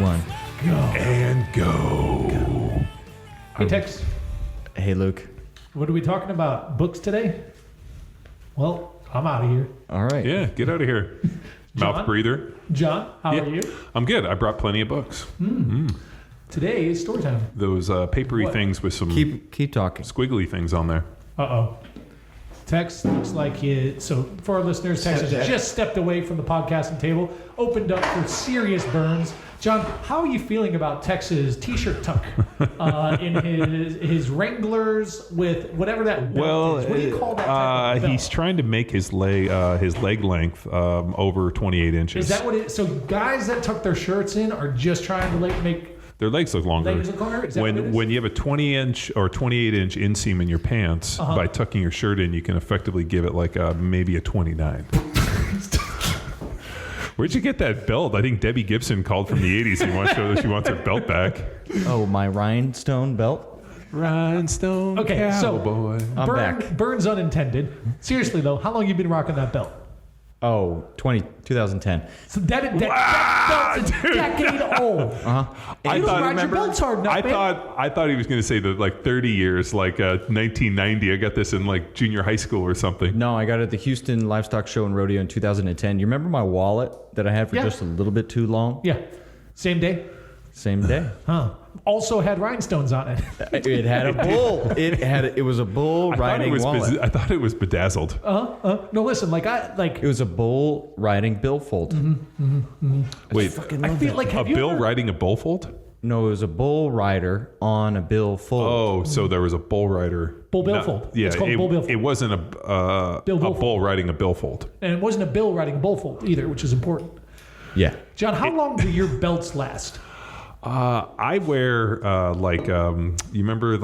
one. Go. And go. Hey, Tex. Hey, Luke. What are we talking about? Books today? Well, I'm out of here. All right. Yeah, get out of here. Mouth breather. John, how are you? I'm good. I brought plenty of books. Today is story time. Those papery things with some Keep talking. squiggly things on there. Uh-oh. Tex looks like so for our listeners, Tex has just stepped away from the podcasting table, opened up for serious burns. John, how are you feeling about Tex's t-shirt tuck in his Wranglers with whatever that belt is? What do you call that type of belt? He's trying to make his leg length over 28 inches. Is that what it is? So guys that tuck their shirts in are just trying to make their legs look longer. Is that what it is? When you have a 20-inch or 28-inch inseam in your pants, by tucking your shirt in, you can effectively give it maybe a 29. Where'd you get that belt? I think Debbie Gibson called from the 80s and wants to show that she wants her belt back. Oh, my rhinestone belt? Rhinestone Okay, cowboy. so I'm back. Burns unintended. Seriously, though, how long have you been rocking that belt? Oh, 2010. So that belt's a decade old. I thought, ride your belts hard enough, I thought he was going to say that 30 years, 1990. I got this in junior high school or something. No, I got it at the Houston Livestock Show and Rodeo in 2010. You remember my wallet that I had for just a little bit too long? Yeah. Same day? Same day. Huh. Also had rhinestones on it. It had a bull. It was a bull riding wallet. I thought it was bedazzled. No, listen, It was a bull riding billfold. Wait, I feel like a bill riding a bullfold? No, it was a bull rider on a billfold. Oh, so there was a bull rider. Bull billfold. Yeah, it's called bull billfold. It wasn't a bull riding a billfold. And it wasn't a bill riding a bullfold either, which is important. Yeah. John, how long do your belts last? I wear you remember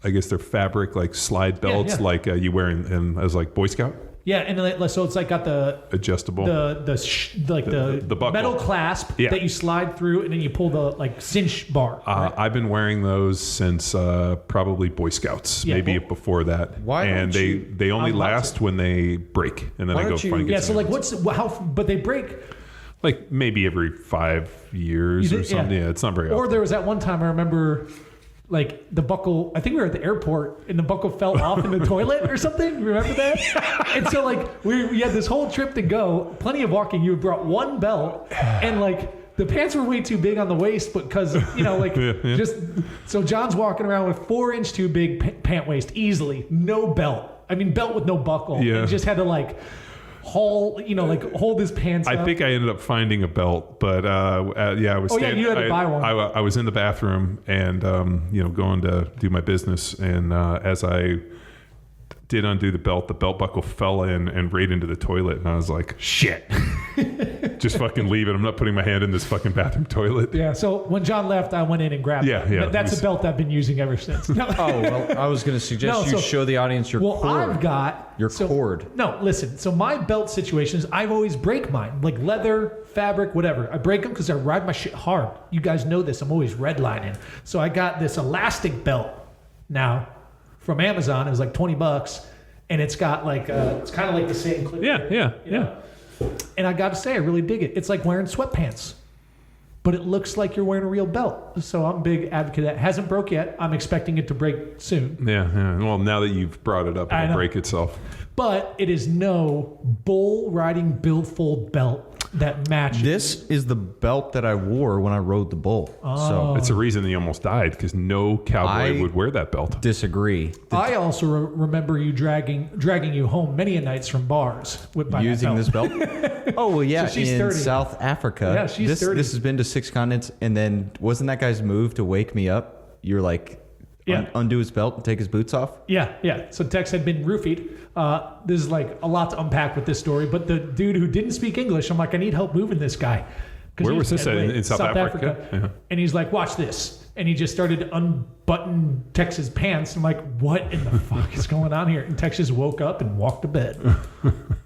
I guess they're fabric slide belts you wear in as Boy Scout. Yeah, and so it's got the adjustable, the buckle. metal clasp that you slide through, and then you pull the cinch bar. Right? I've been wearing those since probably Boy Scouts, maybe before that. Why? And they only last when they break, and then I go find. Yeah, so but they break. Maybe every 5 years or something. Yeah, it's not very often. Or there was that one time I remember, the buckle, I think we were at the airport and the buckle fell off in the toilet or something. Remember that? And so we had this whole trip to go, plenty of walking. You had brought one belt and the pants were way too big on the waist, but because, just, so John's walking around with 4-inch too big pant waist easily, no belt. I mean, belt with no buckle. Yeah. And just had to hold his pants up. I think I ended up finding a belt, but I was. You had to buy one. I was in the bathroom and going to do my business, and as I did undo the belt buckle fell in and right into the toilet, and I was like, shit. Just fucking leave it. I'm not putting my hand in this fucking bathroom toilet. Yeah, so when John left, I went in and grabbed it. Yeah. That's a belt I've been using ever since. No. Oh, well, I was going to suggest show the audience your cord. I've got... Your cord. No, listen. So my belt situations, I've always break mine. Leather, fabric, whatever. I break them because I ride my shit hard. You guys know this. I'm always redlining. So I got this elastic belt now from Amazon. It was $20. And it's got it's kind of like the same clip. Yeah. And I got to say, I really dig it. It's like wearing sweatpants, but it looks like you're wearing a real belt. So I'm a big advocate of that. It hasn't broke yet. I'm expecting it to break soon. Yeah. Well, now that you've brought it up, it'll break itself. But it is no bull riding billfold belt that matches. This is the belt that I wore when I rode the bull. So it's a reason he almost died, because no cowboy would wear that belt. Disagree. I also remember you dragging you home many a nights from bars using this belt. Oh well, yeah. So she's in 30. South Africa. Yeah, she's 30. This has been to 6 continents, and then wasn't that guy's move to wake me up? You're undo his belt and take his boots off. Yeah. So Tex had been roofied. This is a lot to unpack with this story, but the dude who didn't speak English, I'm like, I need help moving this guy. Where was this at? In South Africa? Yeah. And he's like, watch this. And he just started to unbutton Tex's pants. I'm like, what in the fuck is going on here? And Tex just woke up and walked to bed.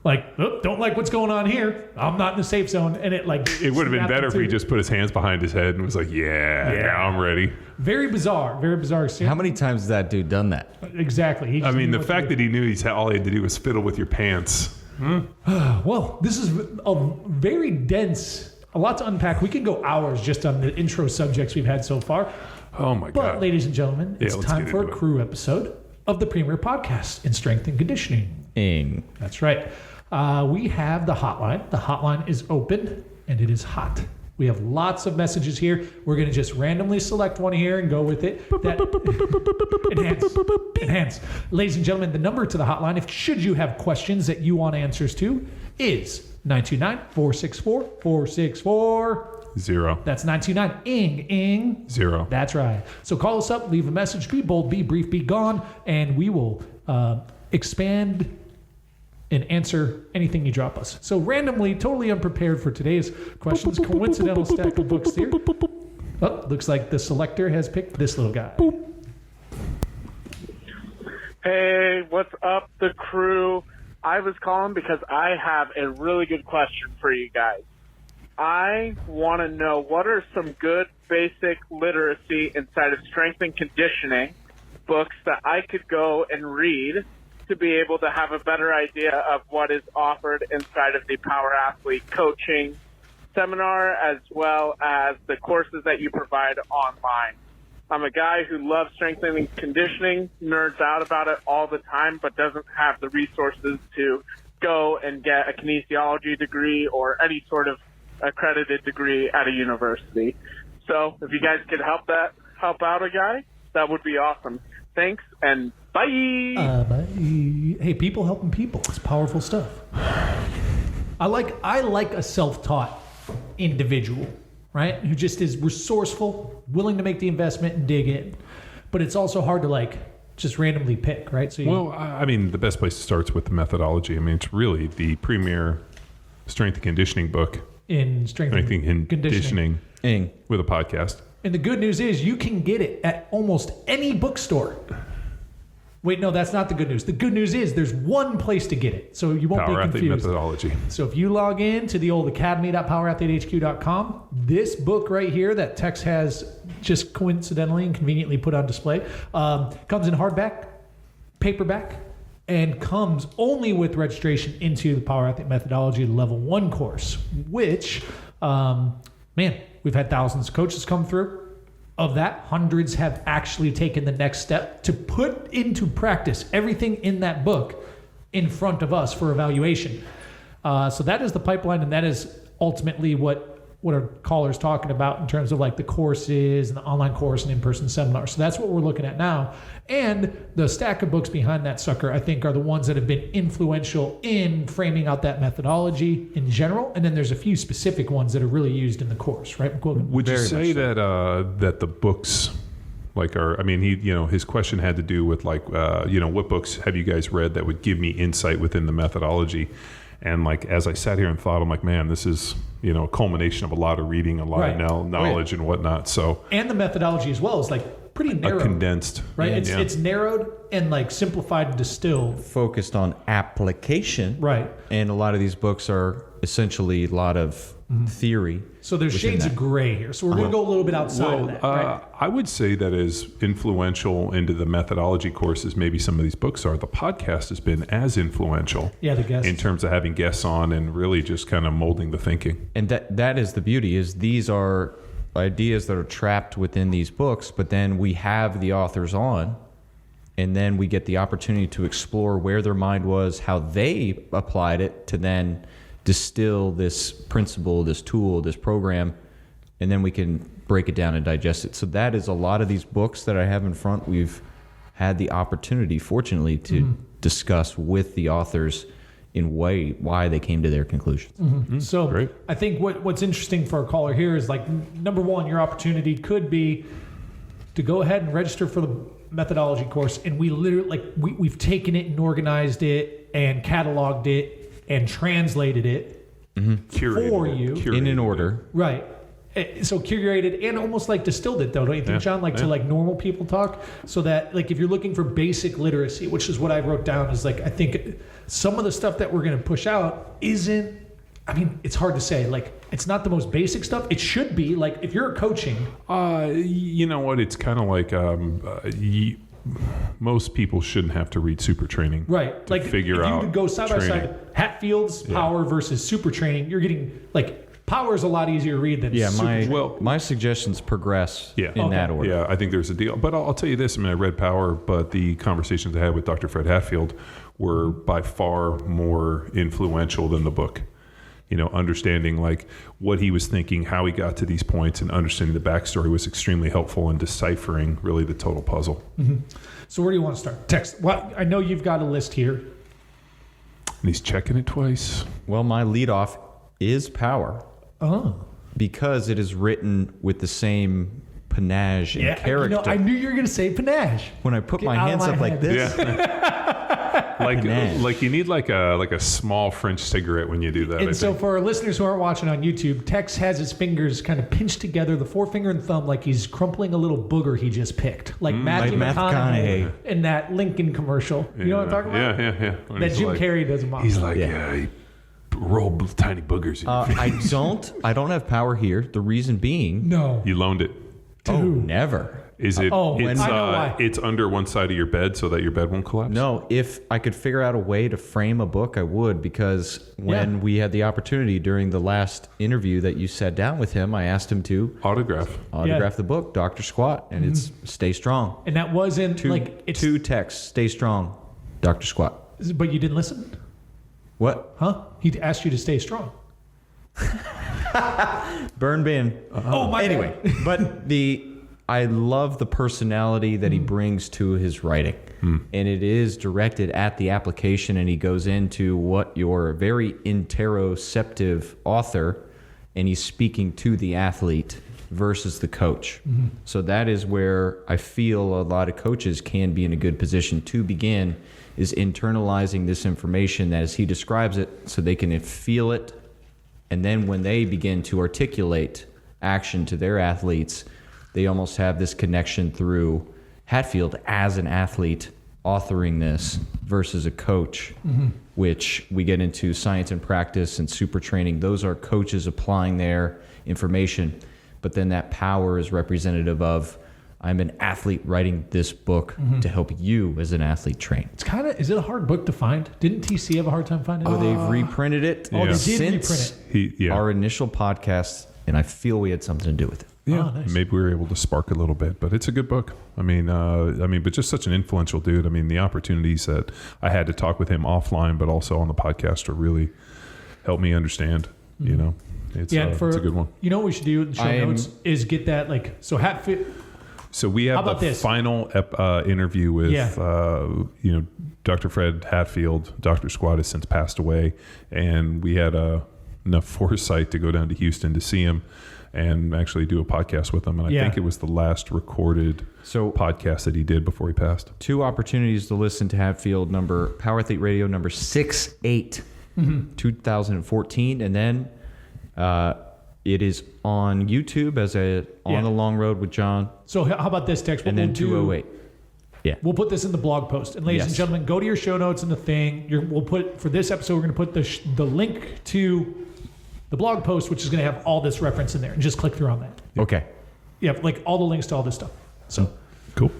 Don't like what's going on here. I'm not in the safe zone. And it would have been better if he just put his hands behind his head and was like, now I'm ready. Very bizarre experience. How many times has that dude done that? Exactly. The fact that he knew all he had to do was fiddle with your pants. Well, this is a very dense a lot to unpack. We could go hours just on the intro subjects we've had so far. Oh my God. But ladies and gentlemen, it's time for a crew episode of the premier podcast in strength and conditioning. That's right. We have the hotline. The hotline is open and it is hot. We have lots of messages here. We're going to just randomly select one here and go with it. Enhance. Ladies and gentlemen, the number to the hotline, if should you have questions that you want answers to, is 929-464-464. 0. That's 929-ING. 0. That's right. So call us up, leave a message, be bold, be brief, be gone, and we will expand and answer anything you drop us. So randomly, totally unprepared for today's questions, coincidental stack of books here. Oh, looks like the selector has picked this little guy. Hey, what's up, the crew? I was calling because I have a really good question for you guys. I want to know what are some good basic literacy inside of strength and conditioning books that I could go and read to be able to have a better idea of what is offered inside of the Power Athlete Coaching Seminar, as well as the courses that you provide online. I'm a guy who loves strength and conditioning, nerds out about it all the time, but doesn't have the resources to go and get a kinesiology degree or any sort of accredited degree at a university. So if you guys could help out a guy, that would be awesome. Thanks, and bye. Bye. Hey, people helping people. It's powerful stuff. I like a self-taught individual, right? Who just is resourceful, willing to make the investment and dig in. But it's also hard to just randomly pick, right? So I mean, the best place to start is with the methodology. I mean, it's really the premier strength and conditioning book in strength and conditioning with a podcast. And the good news is you can get it at almost any bookstore. Wait, no, that's not the good news. The good news is there's one place to get it, so you won't be confused. Power Athlete Methodology. So if you log in to the old academy.powerathletehq.com, this book right here that Tex has just coincidentally and conveniently put on display comes in hardback, paperback, and comes only with registration into the Power Athlete Methodology Level 1 course, which, we've had thousands of coaches come through. Of that, hundreds have actually taken the next step to put into practice everything in that book in front of us for evaluation. So that is the pipeline, and that is ultimately what our caller's talking about in terms of the courses and the online course and in-person seminars. So that's what we're looking at now. And the stack of books behind that sucker, I think, are the ones that have been influential in framing out that methodology in general. And then there's a few specific ones that are really used in the course, right? Would you say that that the books his question had to do with what books have you guys read that would give me insight within the methodology? And as I sat here and thought, I'm like, man, this is, a culmination of a lot of reading, a lot of knowledge and whatnot. So, and the methodology as well is pretty narrow. Condensed. Right. It's narrowed and simplified and distilled. Focused on application. Right. And a lot of these books are essentially a lot of theory. So there's shades of gray here. So we're going to go a little bit outside of that. Right? I would say that as influential into the methodology courses, maybe some of these books are. The podcast has been as influential. Yeah, the guests. In terms of having guests on and really just kind of molding the thinking. And that is the beauty, is these are ideas that are trapped within these books, but then we have the authors on, and then we get the opportunity to explore where their mind was, how they applied it to then distill this principle, this tool, this program, and then we can break it down and digest it. So that is a lot of these books that I have in front. We've had the opportunity, fortunately, to discuss with the authors in why they came to their conclusions. So great. I think what's interesting for our caller here is number one, your opportunity could be to go ahead and register for the methodology course, and we literally we've taken it and organized it and cataloged it and translated it for you in an order. Right. So curated and almost distilled it, though, don't you think, John? To normal people talk, so that if you're looking for basic literacy, which is what I wrote down, is I think some of the stuff that we're going to push out isn't. I mean, it's hard to say. It's not the most basic stuff. It should be if you're coaching. You know what? It's kind of most people shouldn't have to read super training, right? To figure if out. You could go side by side, Hatfield's power versus super training. You're getting Power is a lot easier to read than Yeah, super. my suggestions progress in that order. Yeah, I think there's a deal. But I'll tell you this. I mean, I read Power, but the conversations I had with Dr. Fred Hatfield were by far more influential than the book. You know, understanding like what he was thinking, how he got to these points, and understanding the backstory was extremely helpful in deciphering really the total puzzle. Mm-hmm. So where do you want to start? Text. Well, I know you've got a list here. And he's checking it twice. Well, my leadoff is Power. Oh. Because it is written with the same panache and character. I knew you were going to say panache. When I put Get my out of hands my up like head. this, Like you need like a small French cigarette when you do that. And so for our listeners who aren't watching on YouTube, Tex has his fingers kind of pinched together, the forefinger and thumb, like he's crumpling a little booger he just picked. Like Matthew like McConaughey McConaughey. in that Lincoln commercial. You know what I'm talking about? Yeah. When That he's Jim like- Carrey does a mom. He's like, Yeah. he roll tiny boogers in your face. I don't have Power here. The reason being, No. You loaned it. never. Is it? Oh, it's, I know why. It's under one side of your bed so that your bed won't collapse. No, if I could figure out a way to frame a book, I would, because when we had the opportunity during the last interview that you sat down with him, I asked him to Autograph. autograph the book, Dr. Squat, and it's Stay Strong. And that wasn't like it's Two texts, Stay Strong, Dr. Squat. but you didn't listen? What? Huh? He asked you to stay strong. Burn bin. Oh my Anyway, but I love the personality that he brings to his writing. And it is directed at the application, and he goes into what you're a very interoceptive author, and he's speaking to the athlete versus the coach. So that is where I feel a lot of coaches can be in a good position to begin, is internalizing this information that as he describes it so they can feel it. And then when they begin to articulate action to their athletes, they almost have this connection through Hatfield as an athlete authoring this versus a coach, which we get into science and practice and super training. Those are coaches applying their information. But then that Power is representative of, I'm an athlete writing this book to help you as an athlete train. It's kind of, is it a hard book to find? Didn't TC have a hard time finding it? Oh, they've reprinted it Oh, they did since reprint it. our initial podcast, and I feel we had something to do with it. Yeah, Oh, nice. maybe we were able to spark a little bit, but it's a good book. I mean, but just such an influential dude. I mean, the opportunities that I had to talk with him offline, but also on the podcast, are really helped me understand. You know, it's And it's a good one. You know what we should do in the show notes is get that, like, so Hatfield. So we How have about the this? final interview with, Yeah. Dr. Fred Hatfield. Dr. Squat has since passed away, and we had enough foresight to go down to Houston to see him and actually do a podcast with him. And I think it was the last recorded podcast that he did before he passed. 2 opportunities to listen to Hatfield, Power Athlete Radio number 68, 2014, and then it is on YouTube as On the Long Road with John, So how about this, Tex? What and then we'll do- 208. Yeah. We'll put this in the blog post. And ladies and Yes. gentlemen, go to your show notes and the thing. We'll put, for this episode, we're going to put the link to the blog post, which is going to have all this reference in there. And just click through on that. Okay. Yeah, like all the links to all this stuff. So, Cool.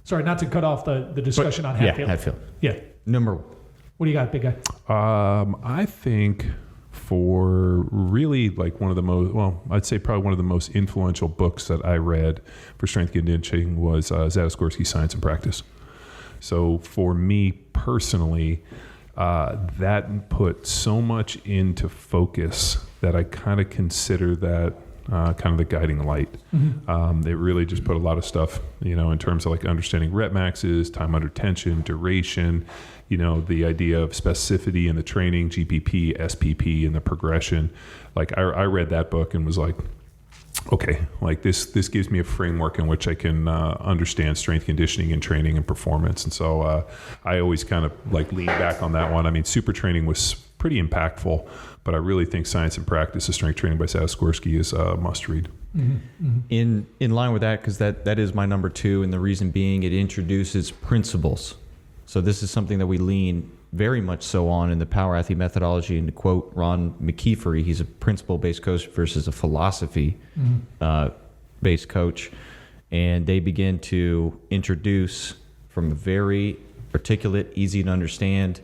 sorry, not to cut off the discussion on Yeah, Hatfield. Hatfield. Yeah. Number 1. What do you got, big guy? I think for really like one of the most, I'd say probably one of the most influential books that I read for strength conditioning was Zatsiorsky Science and Practice. So for me personally, that put so much into focus that I kind of consider that kind of the guiding light. It really just put a lot of stuff, in terms of like understanding rep maxes, time under tension, duration, the idea of specificity in the training, GPP, SPP, and the progression. Like I read that book and was like, okay, like this gives me a framework in which I can understand strength conditioning and training and performance. And so I always kind of like lean back on that one. I mean, super training was pretty impactful, but I really think Science and Practice of Strength Training by Zatsiorsky is a must read. In line with that, because that is my number 2, and the reason being it introduces principles. So this is something that we lean very much so on in the Power Athlete methodology. And to quote Ron McKeefery, he's a principle-based coach versus a philosophy-based coach. And they begin to introduce from a very articulate, easy to understand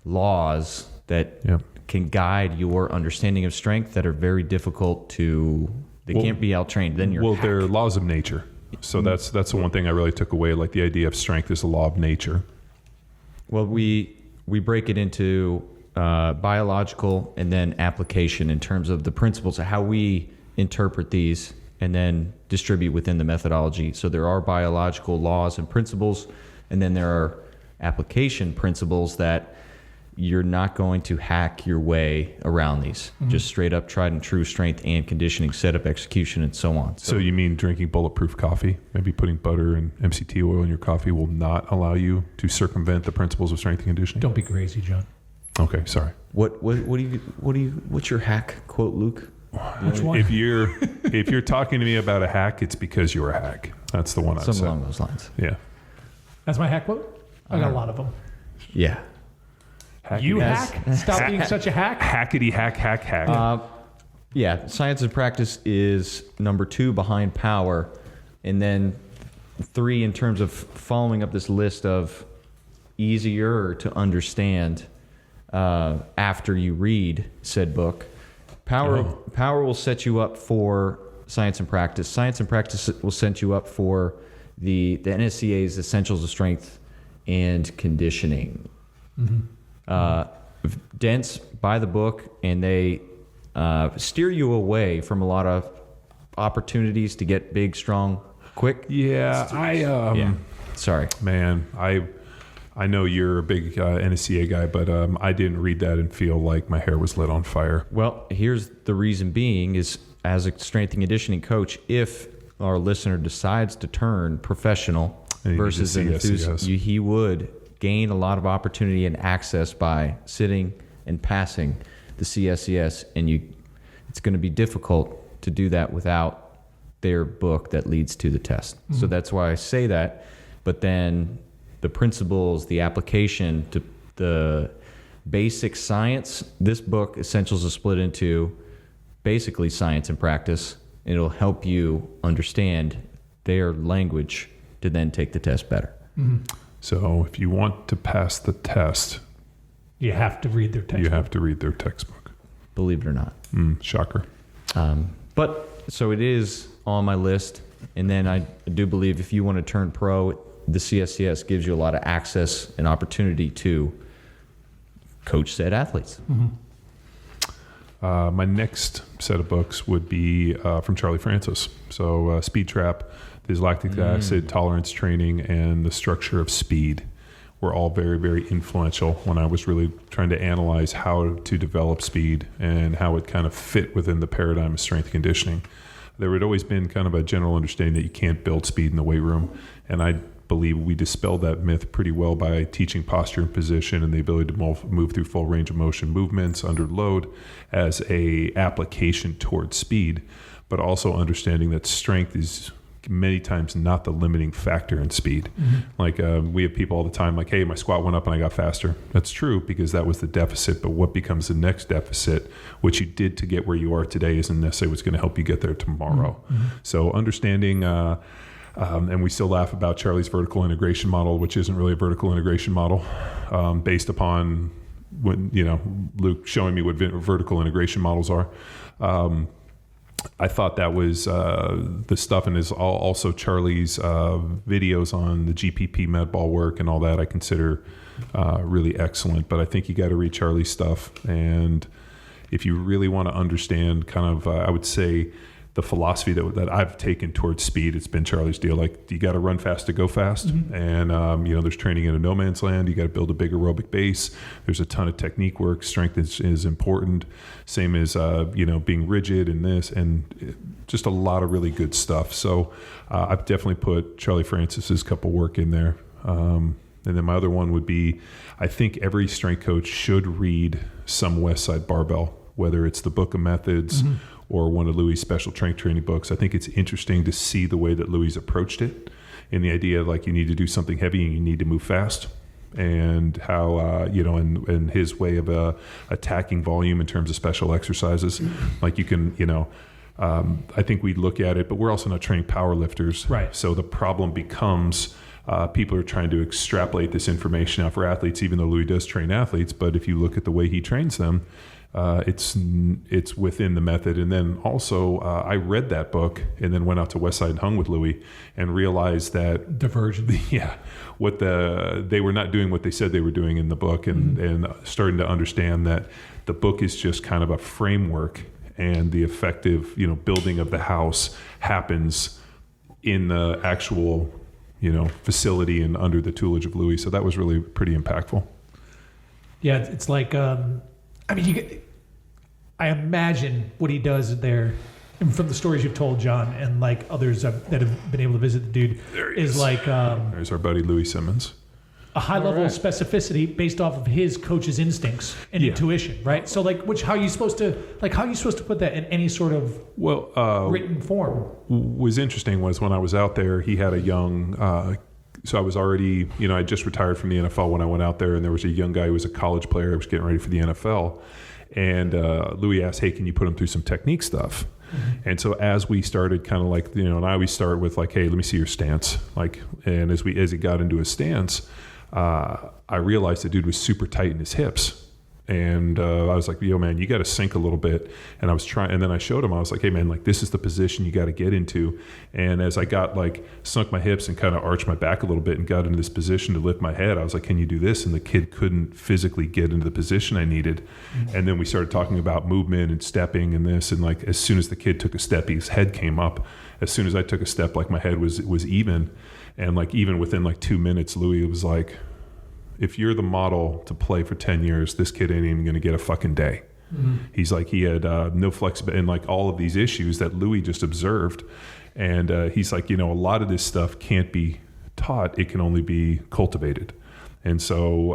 laws that can guide your understanding of strength that are very difficult to. They can't be out-trained. Then you're they're laws of nature. So that's the one thing I really took away. Like the idea of strength is a law of nature. Well, we break it into biological and then application in terms of the principles of how we interpret these and then distribute within the methodology. So there are biological laws and principles, and then there are application principles that you're not going to hack your way around these. Just straight up tried and true strength and conditioning, setup, execution, and so on. So you mean drinking bulletproof coffee? Maybe putting butter and MCT oil in your coffee will not allow you to circumvent the principles of strength and conditioning? Don't be crazy, John. Okay, sorry. What's your hack quote, Luke? Which one? If you're talking to me about a hack, it's because you're a hack. That's the one I've Something said. along those lines. Yeah. That's my hack quote? I got a lot of them. Yeah. You Yes. hack? Stop being such a hack? Hackety hack. Yeah, science and practice is number 2 behind power. And then 3 in terms of following up this list of easier to understand after you read said book. Power will set you up for science and practice. Science and practice will set you up for the NSCA's Essentials of Strength and Conditioning. Dense by the book, and they steer you away from a lot of opportunities to get big, strong, quick. Yeah, Sorry. Man, I know you're a big NSCA guy, but I didn't read that and feel like my hair was lit on fire. Well, here's the reason being is, as a strength and conditioning coach, if our listener decides to turn professional versus an enthusiast, he would gain a lot of opportunity and access by sitting and passing the CSCS, and it's going to be difficult to do that without their book that leads to the test. So that's why I say that. But then the principles, the application to the basic science, this book, Essentials, is split into basically science and practice. And it'll help you understand their language to then take the test better. So if you want to pass the test, You have to read their textbook. you have to read their textbook. Believe it or not. Shocker. But so it is on my list. And then I do believe if you want to turn pro, the CSCS gives you a lot of access and opportunity to coach said athletes. My next set of books would be from Charlie Francis. So Speed Trap, his lactic acid tolerance training, and the structure of speed were all very, very influential when I was really trying to analyze how to develop speed and how it kind of fit within the paradigm of strength conditioning. There had always been kind of a general understanding that you can't build speed in the weight room, and I believe we dispelled that myth pretty well by teaching posture and position and the ability to move through full range of motion movements under load as a application towards speed, but also understanding that strength is many times not the limiting factor in speed. Like we have people all the time like, hey, my squat went up and I got faster. That's true because that was the deficit, but what becomes the next deficit, what you did to get where you are today isn't necessarily what's going to help you get there tomorrow. So understanding and we still laugh about Charlie's vertical integration model, which isn't really a vertical integration model, based upon when Luke showing me what vertical integration models are. I thought that was the stuff, and is also Charlie's videos on the GPP med ball work and all that. I consider really excellent, but I think you got to read Charlie's stuff, and if you really want to understand, kind of, I would say, the philosophy that I've taken towards speed, it's been Charlie's deal. Like, you got to run fast to go fast. And, there's training in a no man's land. You got to build a big aerobic base. There's a ton of technique work. Strength is important. Same as, being rigid and this, and just a lot of really good stuff. So I've definitely put Charlie Francis's couple work in there. And then my other one would be, I think every strength coach should read some Westside Barbell, whether it's the Book of Methods or one of Louie's special strength training books. I think it's interesting to see the way that Louie's approached it, and the idea of, like, you need to do something heavy and you need to move fast, and how, and his way of attacking volume in terms of special exercises. Like, you can, I think we look at it, but we're also not training power lifters. Right. So the problem becomes people are trying to extrapolate this information out for athletes, even though Louie does train athletes. But if you look at the way he trains them, it's within the method. And then also I read that book and then went out to Westside and hung with Louie and realized that Diversion. yeah, they were not doing what they said they were doing in the book, and starting to understand that the book is just kind of a framework, and the effective building of the house happens in the actual facility and under the tutelage of Louie. So that was really pretty impactful. Yeah, it's like, I imagine what he does there, and from the stories you've told, John, and like others that have been able to visit the dude, is like there's our buddy Louie Simmons. A high level of specificity based off of his coach's instincts and intuition, right? So, like, how are you supposed to put that in any sort of written form? Was interesting was when I was out there, he had a young. So I was already, I just retired from the NFL when I went out there, and there was a young guy who was a college player who was getting ready for the NFL. And Louie asked, "Hey, can you put him through some technique stuff?" Mm-hmm. And so as we started kind of like, and I always start with like, "Hey, let me see your stance." And as he got into his stance, I realized the dude was super tight in his hips. And I was like, "Yo, man, you got to sink a little bit." And I was trying, and then I showed him, I was like, "Hey, man, like this is the position you got to get into." And as I got sunk my hips and kind of arched my back a little bit and got into this position to lift my head, I was like, "Can you do this?" And the kid couldn't physically get into the position I needed. Mm-hmm. And then we started talking about movement and stepping and this. And like, as soon as the kid took a step, his head came up. As soon as I took a step, like my head was even. And like, even within like 2 minutes, Louie was like, "If you're the model to play for 10 years, this kid ain't even going to get a fucking day." Mm-hmm. He's like, he had no flexibility and like all of these issues that Louie just observed. And he's like, a lot of this stuff can't be taught. It can only be cultivated. And so,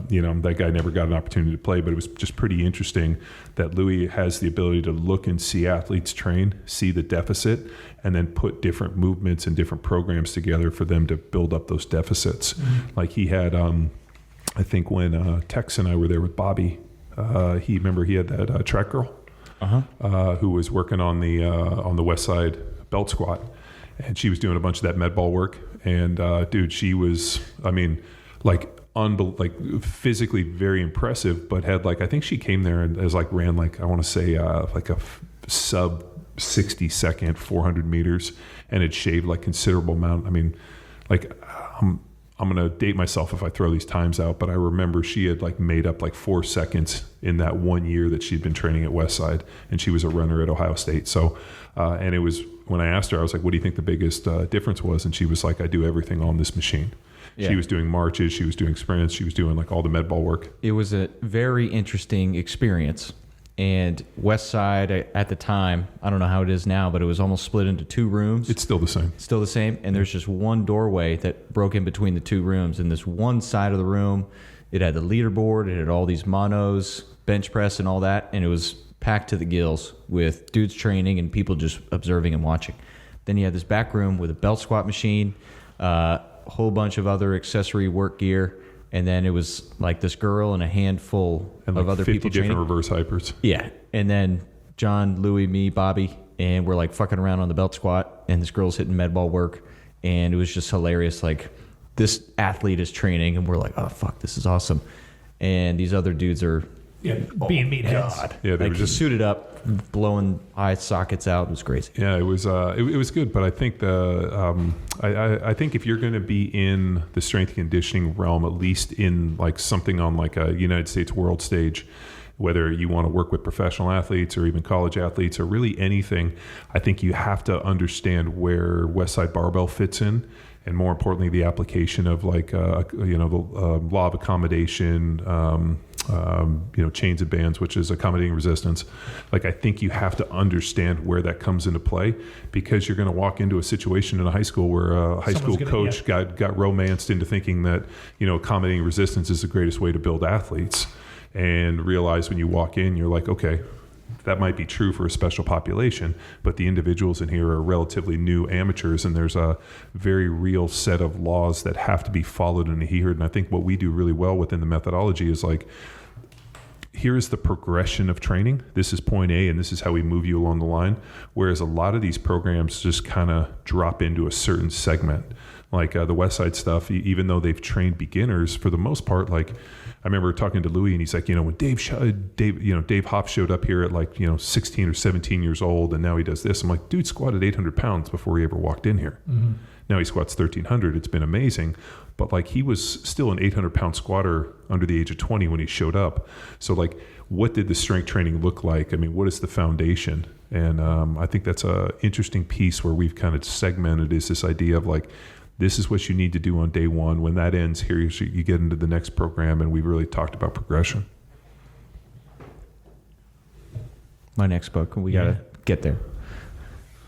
that guy never got an opportunity to play, but it was just pretty interesting that Louie has the ability to look and see athletes train, see the deficit, and then put different movements and different programs together for them to build up those deficits. Mm-hmm. Like he had, I think when Tex and I were there with Bobby, he had that track girl who was working on the Westside belt squat, and she was doing a bunch of that med ball work. And dude, she was, physically very impressive, but had I think she came there and ran I want to say a sub 60 second 400 meters, and had shaved considerable amount. I'm going to date myself if I throw these times out, but I remember she had made up 4 seconds in that 1 year that she'd been training at Westside, and she was a runner at Ohio State. So, and it was, when I asked her, I was like, "What do you think the biggest difference was?" And she was like, "I do everything on this machine." Yeah. She was doing marches, she was doing sprints, she was doing all the med ball work. It was a very interesting experience. And Westside at the time, I don't know how it is now, but it was almost split into 2 rooms. It's still the same. Still the same. And there's just one doorway that broke in between the 2 rooms. And this one side of the room, it had the leaderboard, it had all these monos, bench press and all that. And it was packed to the gills with dudes training and people just observing and watching. Then you had this back room with a belt squat machine, a whole bunch of other accessory work gear. And then it was this girl and a handful of other people training. 50 different reverse hypers. Yeah. And then John, Louie, me, Bobby, and we're fucking around on the belt squat, and this girl's hitting med ball work. And it was just hilarious. This athlete is training, and we're like, "Oh, fuck, this is awesome." And these other dudes are being meatheads. Yeah, they were just suited up, blowing eye sockets out. It was crazy. Yeah, it was it was good, but I think I think if you're going to be in the strength and conditioning realm, at least in something on a United States world stage, whether you want to work with professional athletes or even college athletes or really anything, I think you have to understand where Westside Barbell fits in. And more importantly, the application of the law of accommodation, chains and bands, which is accommodating resistance. I think you have to understand where that comes into play, because you're going to walk into a situation in a high school where a high school coach got romanced into thinking that, accommodating resistance is the greatest way to build athletes, and realize when you walk in, you're like, okay, that might be true for a special population, but the individuals in here are relatively new amateurs, and there's a very real set of laws that have to be followed and adhered. And I think what we do really well within the methodology is here's the progression of training. This is point A, and this is how we move you along the line. Whereas a lot of these programs just kind of drop into a certain segment. Like the Westside stuff, even though they've trained beginners for the most part, like I remember talking to Louie and he's like, when Dave Hoff showed up here at 16 or 17 years old and now he does this. I'm like, dude squatted 800 pounds before he ever walked in here. Mm-hmm. Now he squats 1,300. It's been amazing. But like he was still an 800-pound squatter under the age of 20 when he showed up. So like, what did the strength training look like? I mean, what is the foundation? And I think that's a interesting piece where we've kind of segmented is this idea of like, this is what you need to do on day one. When that ends, here you get into the next program, and we've really talked about progression. My next book, we got to get there.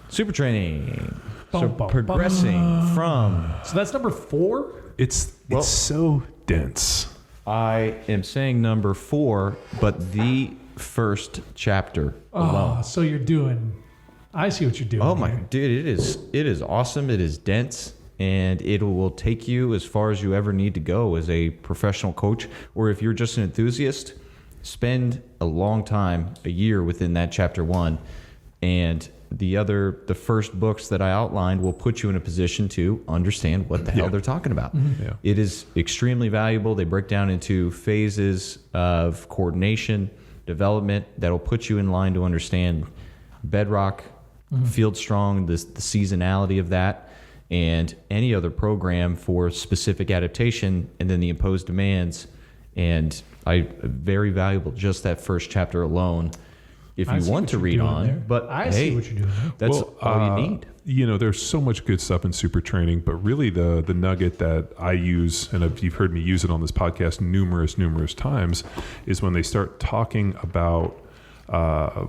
Super training. So progressing from... So that's number 4? It's so dense. I am saying number 4, but the first chapter alone. So you're doing... I see what you're doing. Oh my, dude, it is awesome. It is dense. And it will take you as far as you ever need to go as a professional coach. Or if you're just an enthusiast, spend a long time, a year within that chapter 1. And the first books that I outlined will put you in a position to understand what the hell they're talking about. Mm-hmm. Yeah. It is extremely valuable. They break down into phases of coordination, development that'll put you in line to understand bedrock, field strong, the seasonality of that, and any other program for specific adaptation, and then the imposed demands. And very valuable, just that first chapter alone, if you want to read on. There. But I see what you're doing there. That's all you need. There's so much good stuff in super training, but really the nugget that I use, and you've heard me use it on this podcast numerous times, is when they start talking about I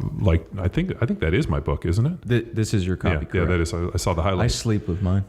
think that is my book, isn't it? This is your copy. Yeah, that is. I saw the highlight. I sleep with mine.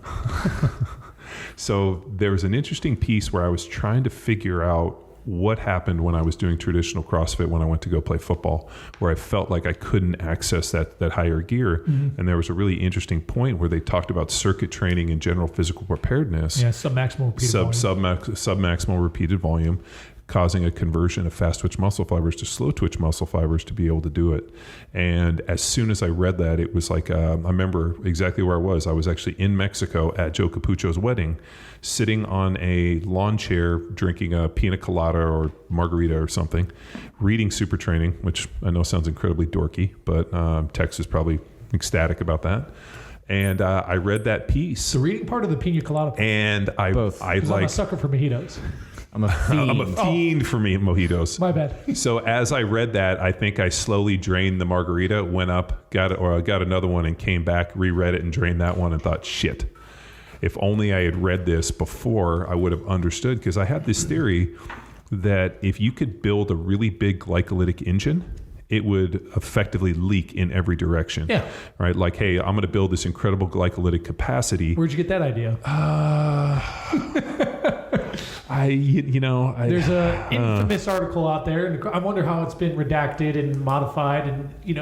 So there was an interesting piece where I was trying to figure out what happened when I was doing traditional CrossFit when I went to go play football, where I felt like I couldn't access that higher gear. Mm-hmm. And there was a really interesting point where they talked about circuit training and general physical preparedness. Yeah, submaximal repeated volume, causing a conversion of fast twitch muscle fibers to slow twitch muscle fibers to be able to do it. And as soon as I read that, it was like, I remember exactly where I was. I was actually in Mexico at Joe Capucho's wedding, sitting on a lawn chair, drinking a pina colada or margarita or something, reading Super Training, which I know sounds incredibly dorky, but Tex is probably ecstatic about that. And I read that piece. The reading part of the pina colada part? And I'm a sucker for mojitos. I'm a fiend. For me mojitos. My bad. So as I read that, I think I slowly drained the margarita, went up, got another one, and came back, reread it, and drained that one, and thought, shit. If only I had read this before, I would have understood. Because I had this theory that if you could build a really big glycolytic engine, it would effectively leak in every direction. Yeah. Right? Like, hey, I'm going to build this incredible glycolytic capacity. Where'd you get that idea? There's an infamous article out there, and I wonder how it's been redacted and modified. And it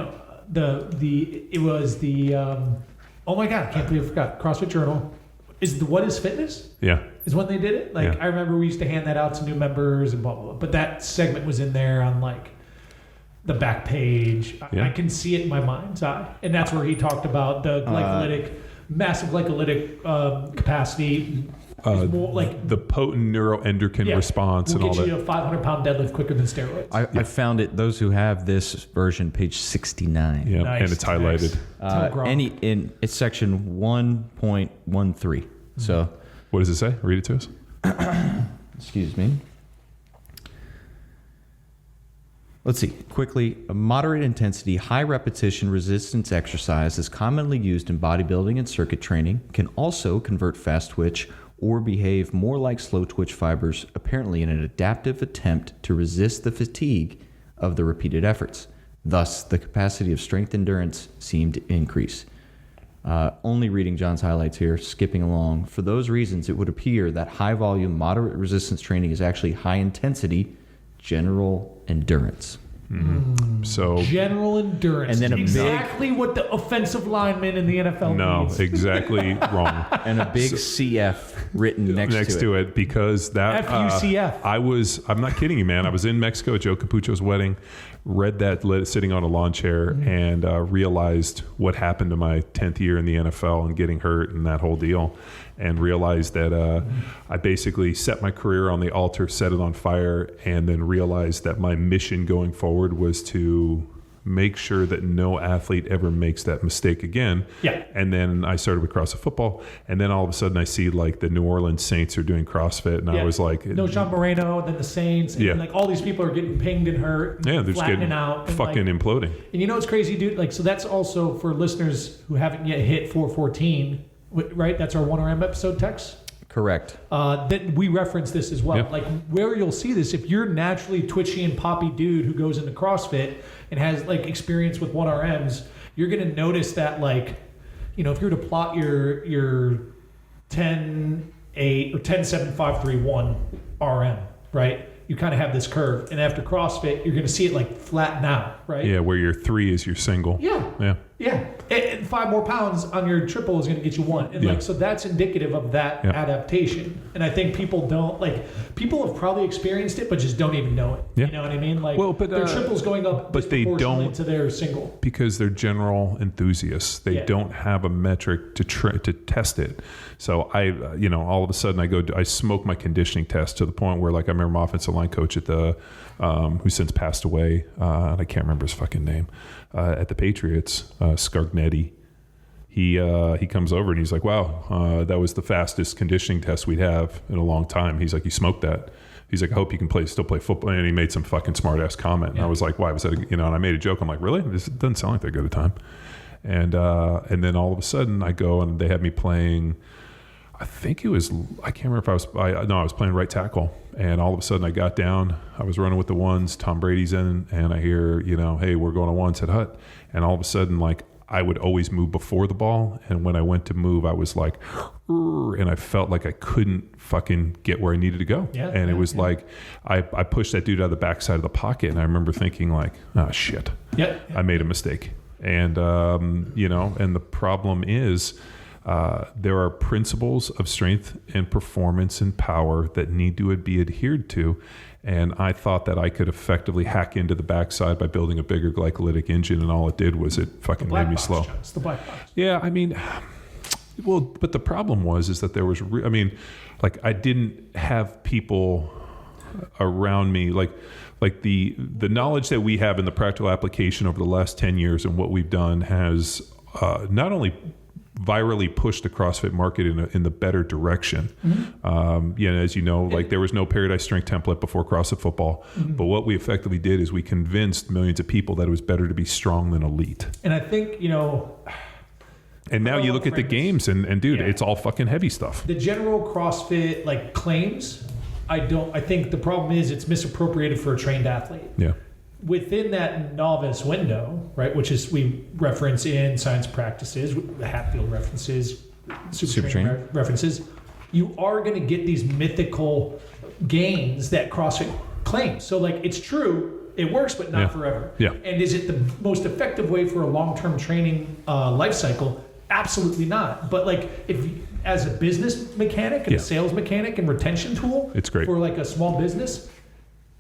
was the oh my god, I can't believe I forgot. CrossFit Journal is the What Is Fitness? Yeah, is when they did it. I remember we used to hand that out to new members and blah blah blah. But that segment was in there on the back page. Yeah. I can see it in my mind's eye, and that's where he talked about the massive glycolytic capacity. More the potent neuroendocrine response and all that. Will get you a 500-pound deadlift quicker than steroids. I found it. Those who have this version, page 69. Yeah, nice, and it's highlighted. It's section 1.13. So, what does it say? Read it to us. Excuse me. Let's see. Quickly, a moderate intensity, high repetition resistance exercise is commonly used in bodybuilding and circuit training, can also convert fast twitch or behave more like slow twitch fibers, apparently in an adaptive attempt to resist the fatigue of the repeated efforts. Thus, the capacity of strength endurance seemed to increase. Only reading John's highlights here, skipping along. For those reasons, it would appear that high volume, moderate resistance training is actually high intensity general endurance. Mm-hmm. So general endurance, and then exactly what the offensive linemen in the NFL no, needs. exactly wrong. And a big CF written next to it. because that FUCF. I'm not kidding you, man. I was in Mexico at Joe Capucho's wedding, read that sitting on a lawn chair, and realized what happened to my 10th year in the NFL and getting hurt and that whole deal, and realized that I basically set my career on the altar, set it on fire, and then realized that my mission going forward was to make sure that no athlete ever makes that mistake again. Yeah. And then I started with CrossFit football, and then all of a sudden I see like the New Orleans Saints are doing CrossFit, and I was like, no John Moreno, then the Saints, and like all these people are getting pinged and hurt, and they're just getting out, fucking imploding. And you know what's crazy, dude? Like, so that's also for listeners who haven't yet hit 414, right? That's our 1RM episode text. Correct. That we reference this as well. Yep. Like where you'll see this, if you're naturally twitchy and poppy dude who goes into CrossFit and has like experience with 1RMs, you're gonna notice that, like, you know, if you were to plot your 10-8 or 10-7-5-3-1 RM, right? You kind of have this curve, and after CrossFit, you're gonna see it like flatten out, right? Yeah, where your 3 is your single. Yeah. And 5 more pounds on your triple is going to get you 1. And like, so that's indicative of that adaptation. And I think people have probably experienced it, but just don't even know it. Yeah. You know what I mean? Like, but, their triple's going up, but they don't to their single, because they're general enthusiasts. They don't have a metric to test it. So all of a sudden I smoke my conditioning test to the point where, like, I remember my offensive line coach at the who since passed away, and I can't remember his fucking name, at the Patriots, Scargnetti. He comes over and he's like, wow, that was the fastest conditioning test we'd have in a long time. He's like, you smoked that. He's like, I hope you can still play football. And he made some fucking smart ass comment. And I was like, why was that? And I made a joke. I'm like, really? This doesn't sound like that good a time. And then all of a sudden I go and they had me playing, I can't remember if I was playing right tackle. And all of a sudden I got down, I was running with the ones, Tom Brady's in, and I hear, hey, we're going to ones at Hut. And all of a sudden, like, I would always move before the ball. And when I went to move, I was like, and I felt like I couldn't fucking get where I needed to go. It was like, I pushed that dude out of the backside of the pocket. And I remember thinking like, oh shit, I made a mistake. And, and the problem is, there are principles of strength and performance and power that need to be adhered to. And I thought that I could effectively hack into the backside by building a bigger glycolytic engine, and all it did was it fucking made me slow. It's the black box. Yeah, I mean, well, but the problem is that there was, like, I didn't have people around me, like the knowledge that we have in the practical application over the last 10 years and what we've done has not only virally pushed the CrossFit market in the better direction. As you know, like, there was no Paradise Strength template before CrossFit football, but what we effectively did is we convinced millions of people that it was better to be strong than elite. And I think, and now you look at the games and dude, it's all fucking heavy stuff. The general CrossFit like claims, I think the problem is it's misappropriated for a trained athlete. Yeah. Within that novice window, right, which is we reference in science practices, the Hatfield references, super training references, you are going to get these mythical gains that CrossFit claims. So, like, it's true, it works, but not forever. Yeah. And is it the most effective way for a long-term training life cycle? Absolutely not. But, like, if as a business mechanic and a sales mechanic and retention tool, it's great for like a small business.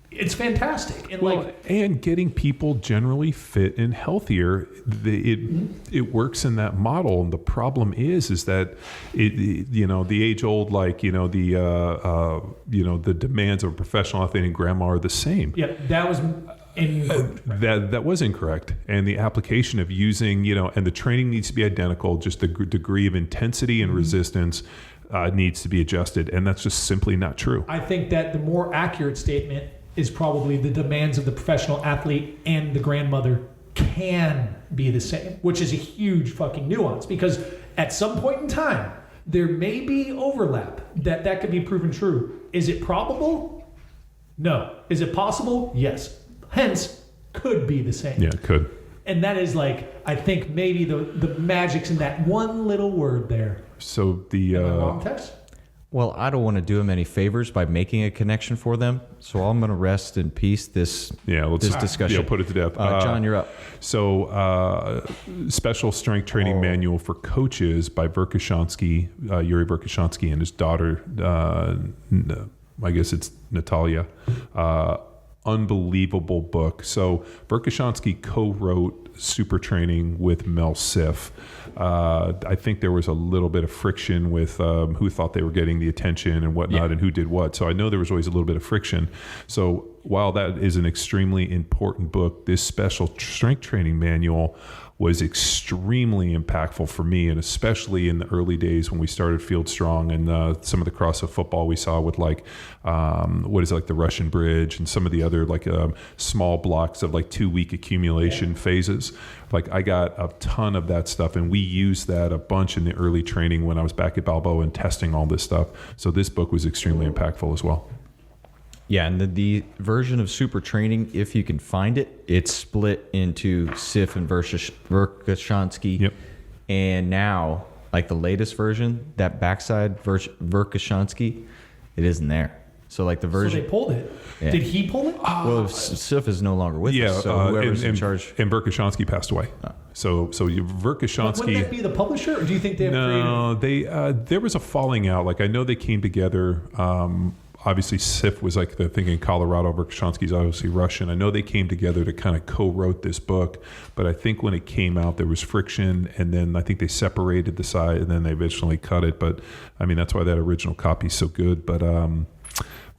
It's fantastic. And and getting people generally fit and healthier, it works in that model. And the problem is that the age old, like, the demands of a professional athlete and grandma are the same. Yeah, that was incorrect. That was incorrect. And the application of using, and the training needs to be identical, just the degree of intensity and resistance needs to be adjusted. And that's just simply not true. I think that the more accurate statement is probably the demands of the professional athlete and the grandmother can be the same, which is a huge fucking nuance, because at some point in time, there may be overlap that could be proven true. Is it probable? No. Is it possible? Yes. Hence, could be the same. Yeah, it could. And that is, like, I think maybe the magic's in that one little word there. So the... Wrong text? Well, I don't want to do them any favors by making a connection for them, so I'm going to rest in peace this discussion. Put it to death. John, you're up. So, Special Strength Training Manual for Coaches by Verkhoshansky, Yuri Verkhoshansky, and his daughter, I guess it's Natalia. Unbelievable book. So Verkhoshansky co-wrote Super Training with Mel Siff. I think there was a little bit of friction with who thought they were getting the attention and whatnot, and who did what. So I know there was always a little bit of friction. So while that is an extremely important book, this Special Strength Training Manual was extremely impactful for me, and especially in the early days when we started Field Strong and some of the CrossFit football we saw with like the Russian Bridge and some of the other small blocks of 2-week accumulation phases. Like I got a ton of that stuff, and we used that a bunch in the early training when I was back at Balboa and testing all this stuff. So this book was extremely impactful as well. Yeah, and the version of Super Training, if you can find it, it's split into Siff and Verkhoshansky. Yep. And now, the latest version, that backside Verkhoshansky, it isn't there. So the version... So they pulled it. Yeah. Did he pull it? Well, Siff is no longer with us, so whoever's in charge... And Verkhoshansky passed away. So Verkhoshansky... Wouldn't that be the publisher, or do you think they have created... No, there was a falling out. I know they came together... Obviously, Siff was the thing in Colorado. Verkhoshansky's obviously Russian. I know they came together to kind of co-wrote this book, but I think when it came out, there was friction, and then I think they separated the side, and then they eventually cut it. But I mean, that's why that original copy is so good. But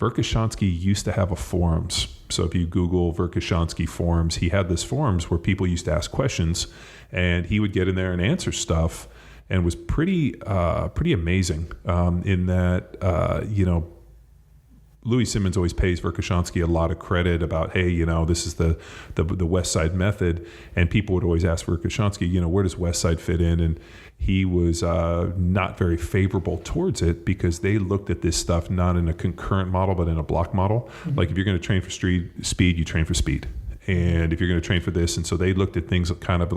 Verkhoshansky used to have a forums. So if you Google Verkhoshansky forums, he had this forums where people used to ask questions, and he would get in there and answer stuff, and was pretty amazing in that Louie Simmons always pays Verkhoshansky a lot of credit about, hey, this is the Westside method, and people would always ask Verkhoshansky, where does Westside fit in? And he was not very favorable towards it because they looked at this stuff not in a concurrent model but in a block model. Mm-hmm. Like if you're going to train for speed, you train for speed. And if you're going to train for this, and so they looked at things kind of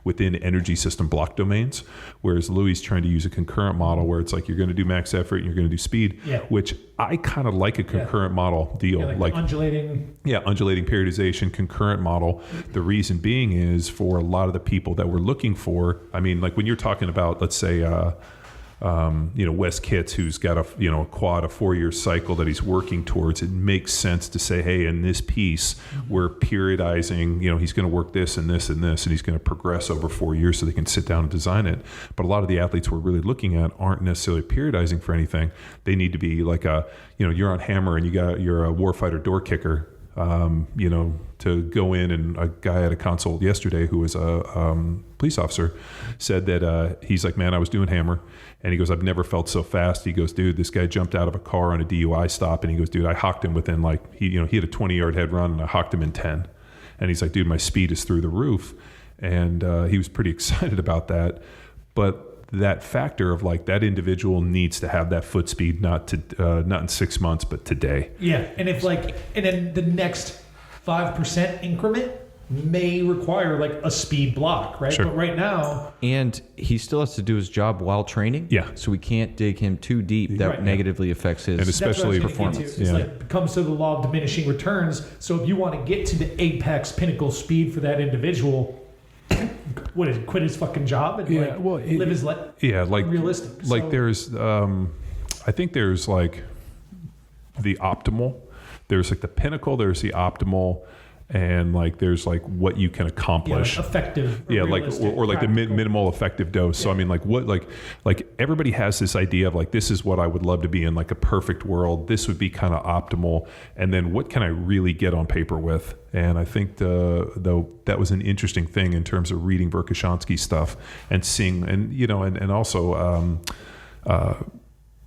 within energy system block domains, whereas Louie's trying to use a concurrent model where it's you're going to do max effort and you're going to do speed, which I kind of like a concurrent model deal. Yeah, undulating. Yeah, undulating periodization, concurrent model. The reason being is for a lot of the people that we're looking for, I mean, when you're talking about, let's say, Wes Kitts, who's got a quad, a 4-year cycle that he's working towards, it makes sense to say, hey, in this piece, we're periodizing, he's going to work this and this and this, and he's going to progress over 4 years so they can sit down and design it. But a lot of the athletes we're really looking at aren't necessarily periodizing for anything. They need to be you're on hammer and you're a warfighter door kicker, to go in, and a guy at a consult yesterday who was a police officer said that he's like, man, I was doing hammer, and he goes, I've never felt so fast. He goes, dude, this guy jumped out of a car on a DUI stop, and he goes, dude, I hocked him within he had a 20-yard head run, and I hocked him in 10. And he's like, dude, my speed is through the roof. And he was pretty excited about that. But that factor of that individual needs to have that foot speed, not in 6 months, but today. Yeah, and if and then the next 5% increment may require a speed block, right? Sure. But right now, and he still has to do his job while training. Yeah. So we can't dig him too deep. That negatively affects his and especially performance. It comes to the law of diminishing returns. So if you want to get to the apex pinnacle speed for that individual, quit his fucking job and live his life. Yeah, realistic. There's, I think there's the optimal. There's the pinnacle. There's the optimal, and there's what you can accomplish. Effective. Or the minimal effective dose. Yeah. So I mean, what everybody has this idea of this is what I would love to be in a perfect world. This would be kind of optimal, and then what can I really get on paper with? And I think though that was an interesting thing in terms of reading Verkhoshansky stuff and seeing, and also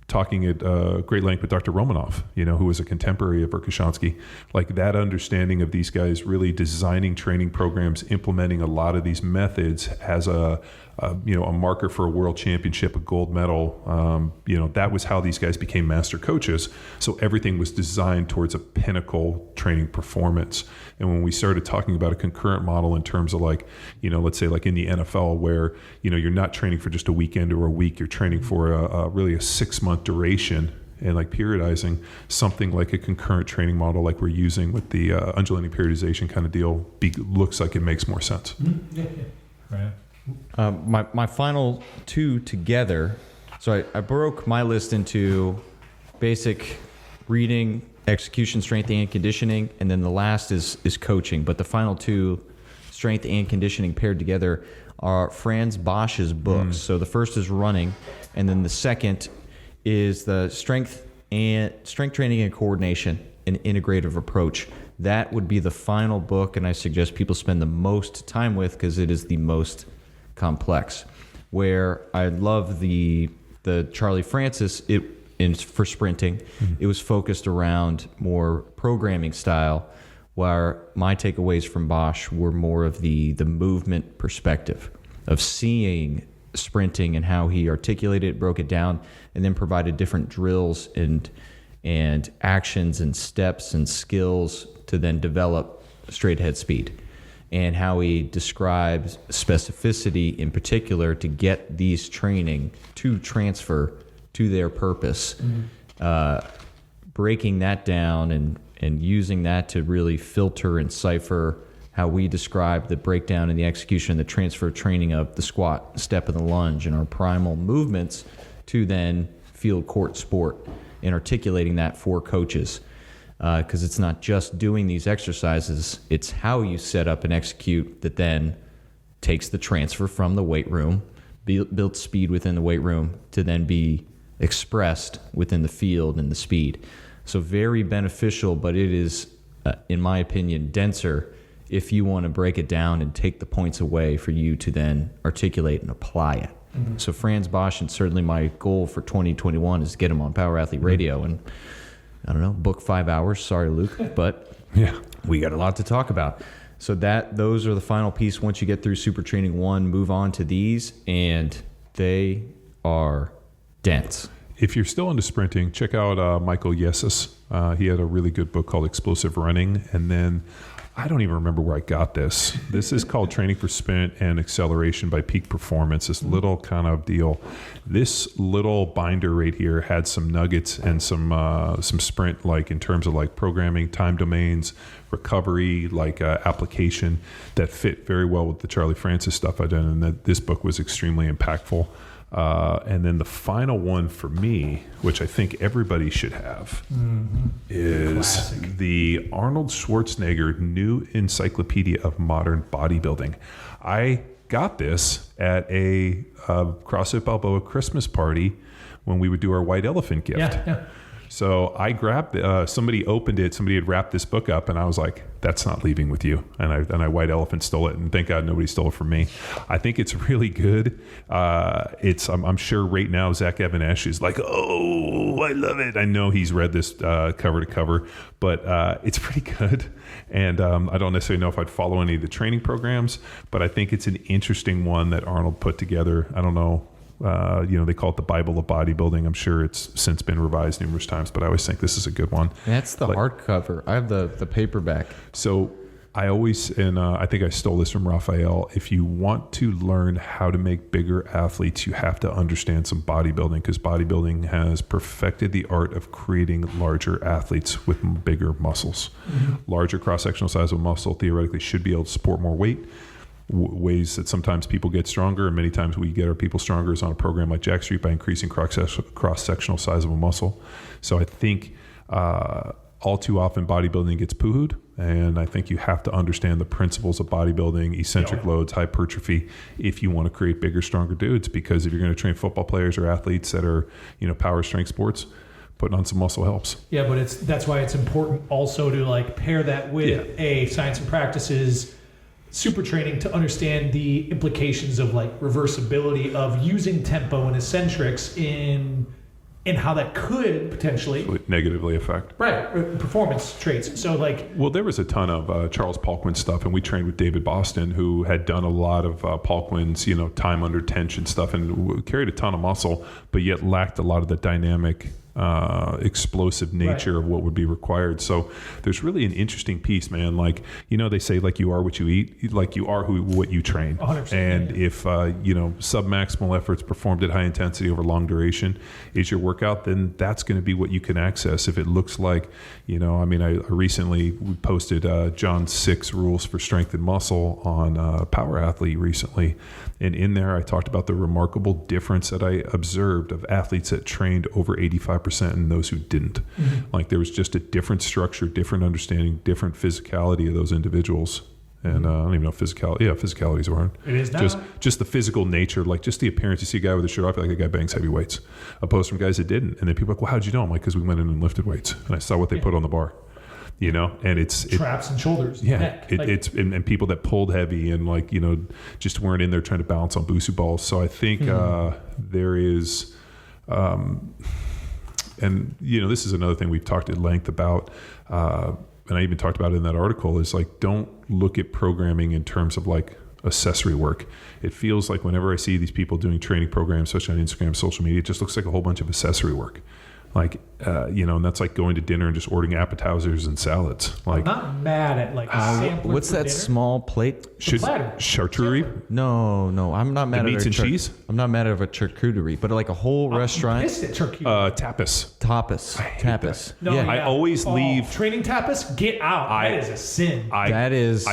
talking at great length with Dr. Romanoff, who was a contemporary of Verkhoshansky, that understanding of these guys really designing training programs, implementing a lot of these methods as a marker for a world championship, a gold medal. That was how these guys became master coaches. So everything was designed towards a pinnacle training performance. And when we started talking about a concurrent model in terms of let's say in the NFL where, you're not training for just a weekend or a week, you're training for really a 6-month want duration and like periodizing, something like a concurrent training model like we're using with the undulating periodization kind of deal looks like it makes more sense. Right. My final two together. So I broke my list into basic reading, execution, strength and conditioning, and then the last is coaching. But the final two, strength and conditioning paired together, are Franz Bosch's books. So the first is running, and then the second is the strength training and coordination, an integrative approach. That would be the final book, and I suggest people spend the most time with because it is the most complex. Where I love the Charlie Francis, for sprinting, it was focused around more programming style, where my takeaways from Bosch were more of the movement perspective of seeing sprinting and how he articulated it, broke it down, and then provided different drills and actions and steps and skills to then develop straight head speed, and how he describes specificity in particular to get these training to transfer to their purpose, breaking that down and using that to really filter and cipher how we describe the breakdown and the execution, the transfer training of the squat, step, and the lunge, and our primal movements to then field court sport, and articulating that for coaches. Because it's not just doing these exercises, it's how you set up and execute that then takes the transfer from the weight room, built speed within the weight room, to then be expressed within the field and the speed. So very beneficial, but it is, in my opinion, denser if you want to break it down and take the points away for you to then articulate and apply it. So Franz Bosch, and certainly my goal for 2021 is to get him on Power Athlete Radio, and I don't know, book 5 hours. Sorry, Luke, but Yeah. we got a lot to talk about. So those are the final piece. Once you get through Super Training 1, move on to these, and they are dense. If you're still into sprinting, check out Michael Yesis. He had a really good book called Explosive Running. And then I don't even remember where I got this. This is called Training for Sprint and Acceleration by Peak Performance, this little kind of deal. This little binder right here had some nuggets and some sprint, like in terms of like programming, time domains, recovery, like application, that fit very well with the Charlie Francis stuff I've done. And that this book was extremely impactful. And then the final one for me, which I think everybody should have, is Classic. the Arnold Schwarzenegger New Encyclopedia of Modern Bodybuilding. I got this at a CrossFit Balboa Christmas party when we would do our white elephant gift. Yeah. So I grabbed, somebody opened it, somebody had wrapped this book up, and I was like, that's not leaving with you. And I white elephant stole it, and thank God nobody stole it from me. I think it's really good. I'm sure right now Zach Evanesh is like, oh, I love it. I know he's read this cover to cover, but it's pretty good. And I don't necessarily know if I'd follow any of the training programs, but I think it's an interesting one that Arnold put together. I don't know. They call it the Bible of Bodybuilding. I'm sure it's since been revised numerous times, but I always think this is a good one. That's the hardcover. I have the paperback. So I always, and I think I stole this from Raphael, if you want to learn how to make bigger athletes, you have to understand some bodybuilding, because bodybuilding has perfected the art of creating larger athletes with bigger muscles. Larger cross-sectional size of muscle theoretically should be able to support more weight. Ways that sometimes people get stronger, and many times we get our people stronger, is on a program like Jack Street by increasing cross-sectional size of a muscle. So I think all too often bodybuilding gets poo-hooed, and I think you have to understand the principles of bodybuilding, eccentric loads, hypertrophy, if you want to create bigger, stronger dudes. Because if you're going to train football players or athletes that are, power strength sports, putting on some muscle helps. Yeah, but that's why it's important also to like pair that with a science and practices super training to understand the implications of like reversibility of using tempo and eccentrics in how that could potentially Would negatively affect. Performance traits. So like, well, there was a ton of Charles Paulquin stuff, and we trained with David Boston, who had done a lot of Paulquin's, time under tension stuff, and carried a ton of muscle, but yet lacked a lot of the dynamic explosive nature of what would be required. So there's really an interesting piece, man. Like, they say, like, you are what you eat, like you are what you train. 100%, and if submaximal efforts performed at high intensity over long duration is your workout, then that's going to be what you can access. If it looks like, I recently posted John's 6 rules for strength and muscle on Power Athlete recently. And in there, I talked about the remarkable difference that I observed of athletes that trained over 85% and those who didn't. Like, there was just a different structure, different understanding, different physicality of those individuals. And I don't even know physicality. Yeah, physicality is a word. It is now. Just the physical nature, like just the appearance. You see a guy with a shirt off, like the guy bangs heavy weights, opposed from guys that didn't. And then people are like, well, how'd you know? I'm like, because we went in and lifted weights, and I saw what they put on the bar. And it's traps and shoulders. Yeah, neck. it's and people that pulled heavy and just weren't in there trying to balance on Busu balls. So I think there is, and this is another thing we've talked at length about, and I even talked about it in that article. Is like, don't look at programming in terms of like accessory work. It feels like whenever I see these people doing training programs, especially on Instagram, social media, it just looks like a whole bunch of accessory work. Like, and that's like going to dinner and just ordering appetizers and salads. Like, I'm not mad at like sampling. What's for that dinner. small plate? Platter. Charcuterie? No, I'm not mad at meats and cheese? I'm not mad at a charcuterie, but like a whole restaurant. Pissed at charcuterie. Tapas. Tapas. No, yeah. I always leave- training tapas. Get out. That is a sin. I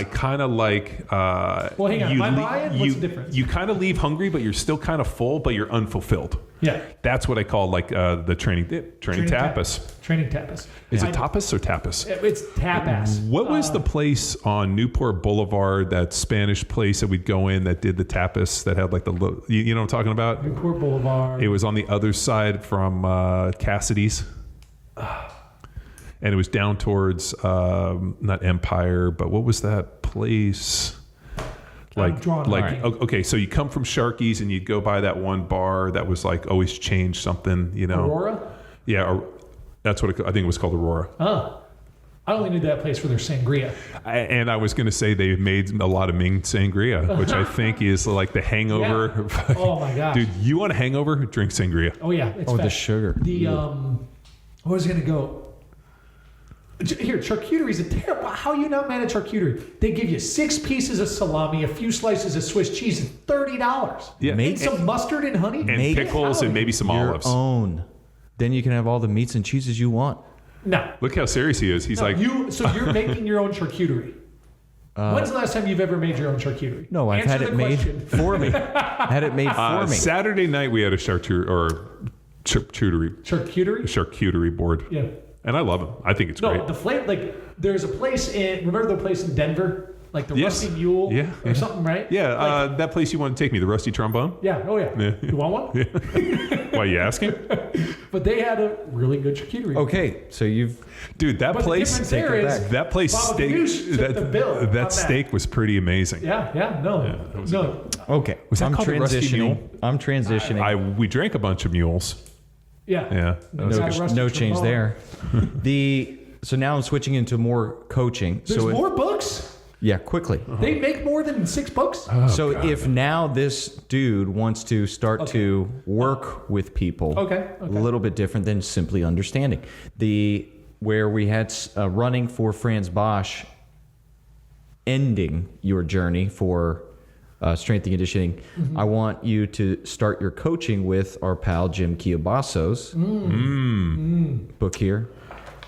kind of like. Well, hang on. Am I buying? What's the difference? You kind of leave hungry, but you're still kind of full, but you're unfulfilled. Yeah. That's what I call like the training tapas. Training tapas. Is it tapas or tapas? It's tapas. What was the place on Newport Boulevard, that Spanish place that we'd go in that did the tapas, that had like the, you know what I'm talking about? Newport Boulevard. It was on the other side from Cassidy's. And it was down towards, not Empire, but what was that place? Okay, so you come from Sharky's and you'd go by that one bar that was like always change something, Aurora? Yeah, that's what I think it was called, Aurora. Oh. I only knew that place for their sangria. And I was going to say they made a lot of Ming sangria, which I think is like the hangover. Yeah. Oh my gosh. Dude, you want a hangover? Drink sangria. Oh yeah. It's the sugar. Where was I going to go? Here, charcuterie is a terrible. How are you not mad at charcuterie? They give you 6 pieces of salami, a few slices of Swiss cheese, and $30. Yeah. And some mustard and honey. And pickles and maybe some your olives. own. Then you can have all the meats and cheeses you want. No. Look how serious he is. He's like... So you're making your own charcuterie. When's the last time you've ever made your own charcuterie? No, I've had it made for me. Had it made for me. Saturday night we had a charcuterie board. Yeah. And I love them. I think it's great. No, the flavor, like, there's a place remember the place in Denver? Like the Rusty Mule or something, right? Yeah, that place you want to take me, the Rusty Trombone? Yeah, oh yeah. You want one? Yeah. Why, are you asking? But they had a really good charcuterie. Okay, so you've... Dude, that But place... the difference there is that place Baba steak... Ganoush took the bill on That steak was pretty amazing. No. Okay, Was that I'm called the Rusty Mule? transitioning. We drank a bunch of mules. Yeah. No change there. So now I'm switching into more coaching. There's more books? Yeah, quickly. They make more than 6 books? So if now this dude wants to start to work with people, a little bit different than simply understanding. Where we had running for Franz Bosch, ending your journey for strength and conditioning, I want you to start your coaching with our pal Jim Kiyobaso's book here,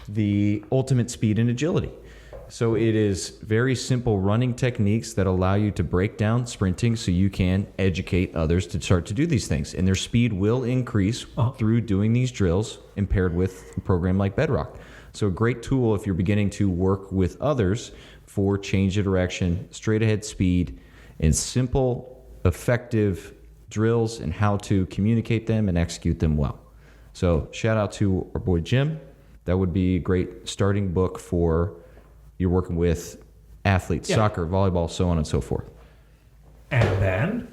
The Ultimate Speed and Agility. So it is very simple running techniques that allow you to break down sprinting so you can educate others to start to do these things. And their speed will increase through doing these drills and paired with a program like Bedrock. So a great tool if you're beginning to work with others for change of direction, straight ahead speed, and simple, effective drills and how to communicate them and execute them well. So shout out to our boy Jim. That would be a great starting book for you're working with athletes, soccer, volleyball, so on and so forth. And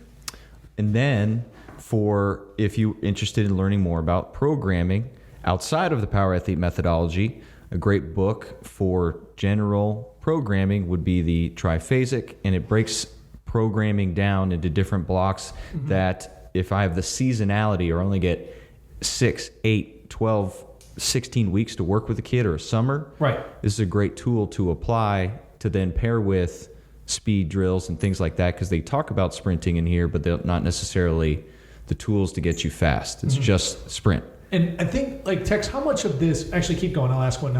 then for if you're interested in learning more about programming outside of the Power Athlete methodology, a great book for general programming would be the Triphasic, and it breaks programming down into different blocks that if I have the seasonality or only get 6, 8, 12, 16 weeks to work with a kid or a summer, Right. this is a great tool to apply to then pair with speed drills and things like that, because they talk about sprinting in here, but they're not necessarily the tools to get you fast. It's just sprint. And I think, like, Tex, how much of this, actually keep going, I'll ask when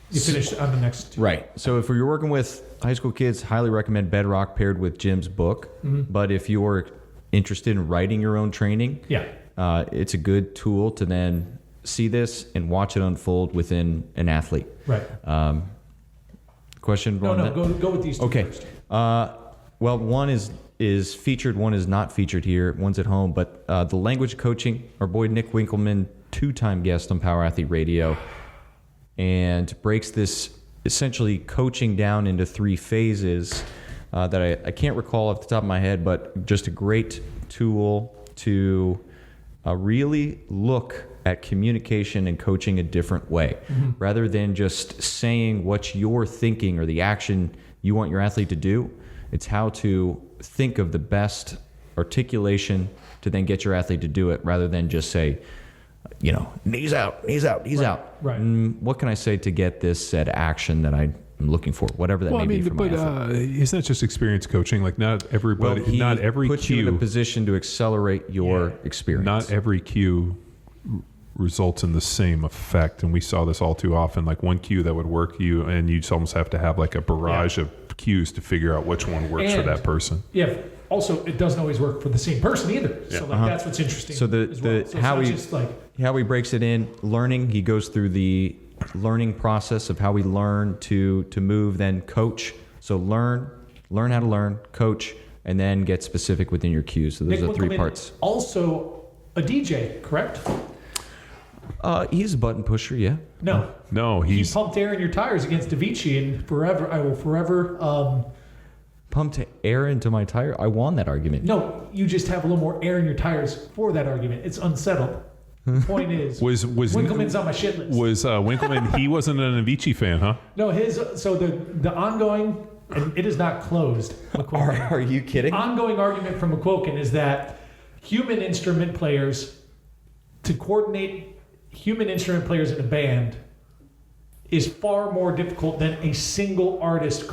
you finish on the next two. Right. So if you're working with high school kids, highly recommend Bedrock paired with Jim's book. But if you're interested in writing your own training, Yeah. it's a good tool to then see this and watch it unfold within an athlete. Right. Question? No, on that? go with these two Okay. first. Well, one is featured, one is not featured here. One's at home, but the language coaching, our boy Nick Winkleman, 2-time guest on Power Athlete Radio, and breaks this essentially coaching down into 3 phases that I can't recall off the top of my head, but just a great tool to really look at communication and coaching a different way, rather than just saying what you're thinking or the action you want your athlete to do. It's how to think of the best articulation to then get your athlete to do it, rather than just say, knees out, knees out, knees out. Right. What can I say to get this said action that I'm looking for, whatever that may be for my athlete? Isn't that just experience coaching? Like not everybody, Well, he not every puts cue, you in a position to accelerate your experience. not every cue results in the same effect, and we saw this all too often. Like one cue that would work, you almost have to have like a barrage of cues to figure out which one works for And- that person. Yeah. Also, it doesn't always work for the same person either. So that's what's interesting. So as well. the So how it's he not just like how he breaks it in learning. He goes through the learning process of how we learn to move, then coach. So learn how to learn, coach, and then get specific within your cues. So those Nick are 3 Winkleman, parts. Also a DJ, correct? He's a button pusher, yeah. No, He he's pumped air in your tires against Davici, and I will forever. Pumped air into my tire. I won that argument. No, you just have a little more air in your tires for that argument. It's unsettled. Point is, was Winkleman's on my shit list. was Winkleman. He wasn't an Avicii fan, huh? No, the ongoing, and it is not closed. McQuilkin. Are you kidding? Ongoing argument from McQuilkin is that human instrument players, to coordinate human instrument players in a band, is far more difficult than a single artist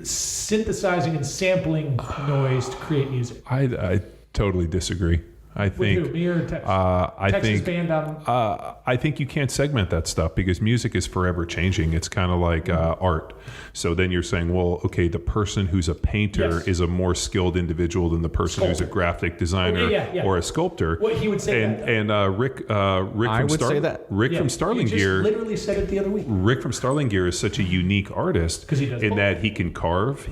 synthesizing and sampling noise to create music. I totally disagree. I With think who? Me or Texas? I Texas think band on. I think you can't segment that stuff because music is forever changing. It's kind of like art. So then you're saying, well, okay, the person who's a painter Yes. is a more skilled individual than the person who's a graphic designer Yeah. or a sculptor. Well, he would say that, though. And Rick from would say that. Rick Yeah, from Starling you just Gear. literally said it the other week. Rick from Starling Gear is such a unique artist 'Cause he does in both. that he can carve,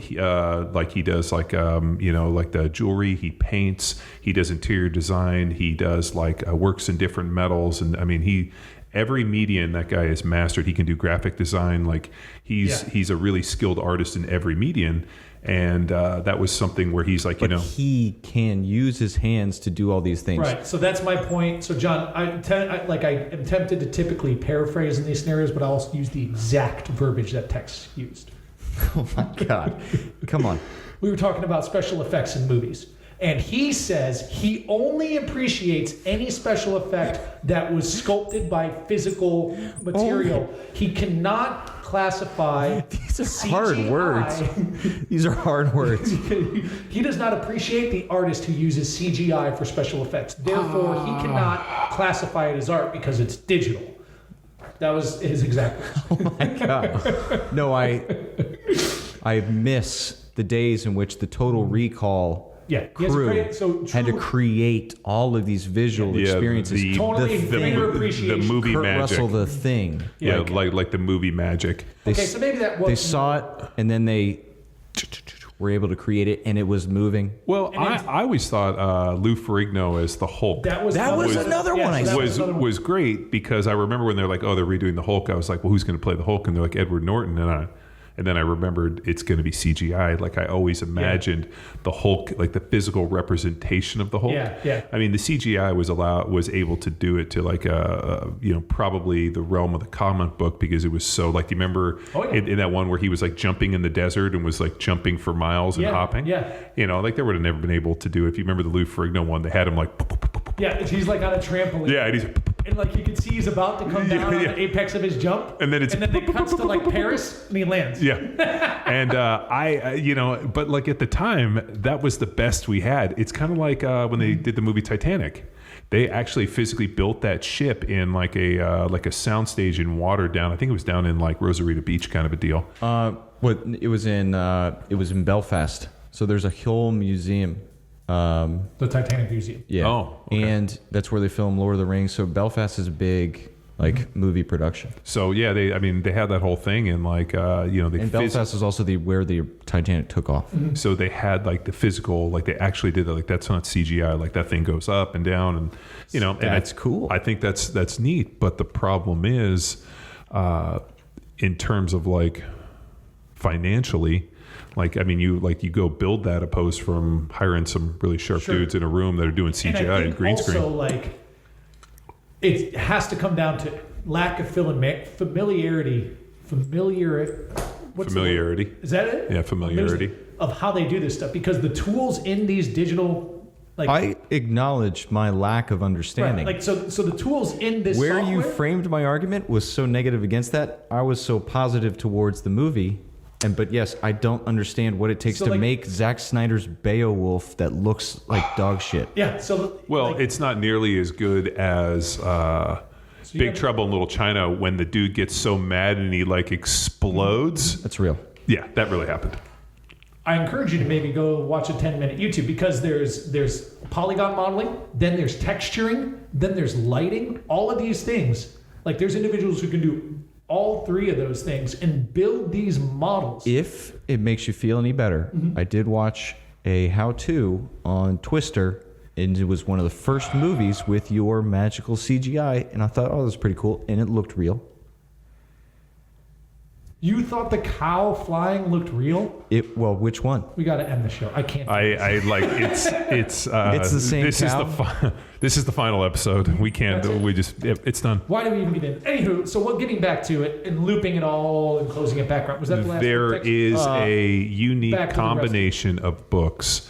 like he does, like like the jewelry. He paints. He does interior design. He does works in different metals, and I mean every medium that guy is mastered. He can do graphic design. Like he's a really skilled artist in every medium. And that was something where he's like, But he can use his hands to do all these things. Right. So that's my point. So John, I am tempted to typically paraphrase in these scenarios, but I'll use the exact verbiage that Tex used. Oh my God. Come on. We were talking about special effects in movies. And he says he only appreciates any special effect that was sculpted by physical material. He cannot classify These are CGI. hard words. These are hard words. He does not appreciate the artist who uses CGI for special effects. Therefore, he cannot classify it as art because it's digital. That was his exact words. Oh my God. No, I miss the days in which the Total Recall Yeah, he has a crew great- so had to true- create all of these visual experiences. Totally the greater thing, appreciation. the movie Kurt magic. Russell, the thing. Yeah, like the movie magic. Okay, so maybe that was They saw it and then they were able to create it, and it was moving. Well, I always thought Lou Ferrigno as the Hulk that was another one I so that saw. another one. was great because I remember when they're like, oh, they're redoing the Hulk. I was like, well, who's going to play the Hulk? And they're like, Edward Norton. And then I remembered it's going to be CGI. Like I always imagined the Hulk, like the physical representation of the Hulk. Yeah. I mean, the CGI was able to do it to like probably the realm of the comic book because it was so like. Do you remember in that one where he was like jumping in the desert and was like jumping for miles and hopping? Yeah. Like they would have never been able to do it. If you remember the Lou Ferrigno one, they had him like. Yeah, he's like on a trampoline. Yeah, and he's And like you can see he's about to come down on the apex of his jump. And then it cuts to like Paris and he lands. Yeah. And I but like at the time, that was the best we had. It's kind of like when they did the movie Titanic. They actually physically built that ship in like a soundstage in Waterdown. I think it was down in like Rosarita Beach kind of a deal. It was in Belfast. So there's a whole museum. The Titanic Museum. Yeah. Oh, okay. And that's where they filmed Lord of the Rings. So Belfast is a big movie production. So yeah, they had that whole thing and like And Belfast is also where the Titanic took off. Mm-hmm. So they had like the physical, like they actually did that. Like that's not CGI. Like that thing goes up and down, and and that's cool. I think that's neat. But the problem is, in terms of like financially, like I mean, you go build that opposed from hiring some really sharp dudes in a room that are doing CGI and green screen. Also, like it has to come down to lack of familiarity. Familiarity. Is that it? Yeah, familiarity. Of how they do this stuff, because the tools in these digital, like I acknowledge my lack of understanding. right, like so the tools in this Where software, you framed my argument was so negative against that. I was so positive towards the movie. But yes, I don't understand what it takes to make Zack Snyder's Beowulf that looks like dog shit. Yeah. So it's not nearly as good as Big Trouble in Little China when the dude gets so mad and he like explodes. That's real. Yeah, that really happened. I encourage you to maybe go watch a 10-minute YouTube, because there's polygon modeling, then there's texturing, then there's lighting. All of these things, like there's individuals who can do all three of those things and build these models. If it makes you feel any better, I did watch a how-to on Twister, and it was one of the first movies with your magical CGI, and I thought, oh, that's pretty cool, and it looked real. You thought the cow flying looked real? Which one? We got to end the show. I can't. I like it's It's the same cow? This is the final episode. We can't. It's done. Why do we even get in? Anywho, so we're getting back to it and looping it all and closing it back around. Was that the last There text? is a unique back to the combination of books.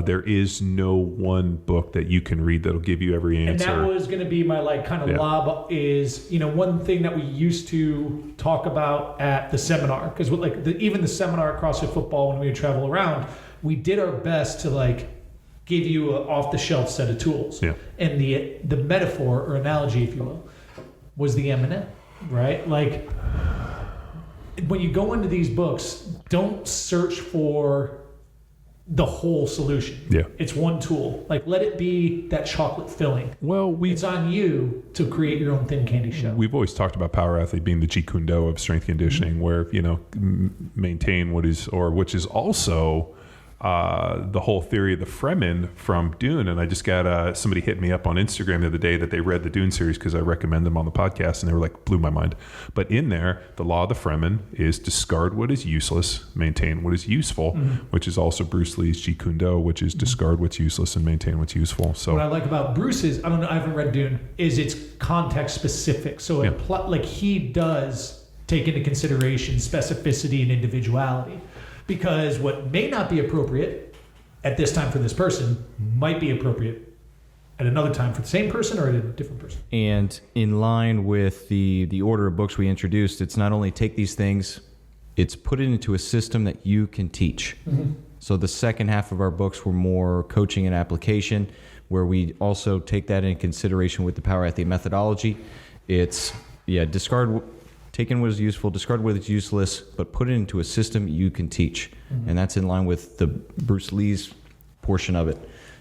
There is no one book that you can read that'll give you every answer. And that was going to be my lob is, one thing that we used to talk about at the seminar, because even the seminar at CrossFit Football, when we would travel around, we did our best to give you an off-the-shelf set of tools. Yeah. And the metaphor or analogy, if you will, was the M&M, right? Like when you go into these books, don't search for the whole solution. Yeah. It's one tool. Let it be that chocolate filling. Well, it's on you to create your own thin candy shell. We've always talked about power athlete being the Jeet Kune Do of strength conditioning, where maintain which is also the whole theory of the Fremen from Dune. And I just got somebody hit me up on Instagram the other day that they read the Dune series because I recommend them on the podcast, and they were like, blew my mind. But in there, the law of the Fremen is discard what is useless, maintain what is useful, which is also Bruce Lee's Jeet Kune Do, which is discard what's useless and maintain what's useful. So what I like about Bruce's, I don't know, I haven't read Dune, is it's context specific. So he does take into consideration specificity and individuality. Because what may not be appropriate at this time for this person might be appropriate at another time for the same person or at a different person. And in line with the order of books we introduced, it's not only take these things, it's put it into a system that you can teach. So the second half of our books were more coaching and application, where we also take that into consideration with the Power Athlete methodology. It's, take in what is useful, discard what is useless, but put it into a system you can teach. And that's in line with the Bruce Lee's portion of it.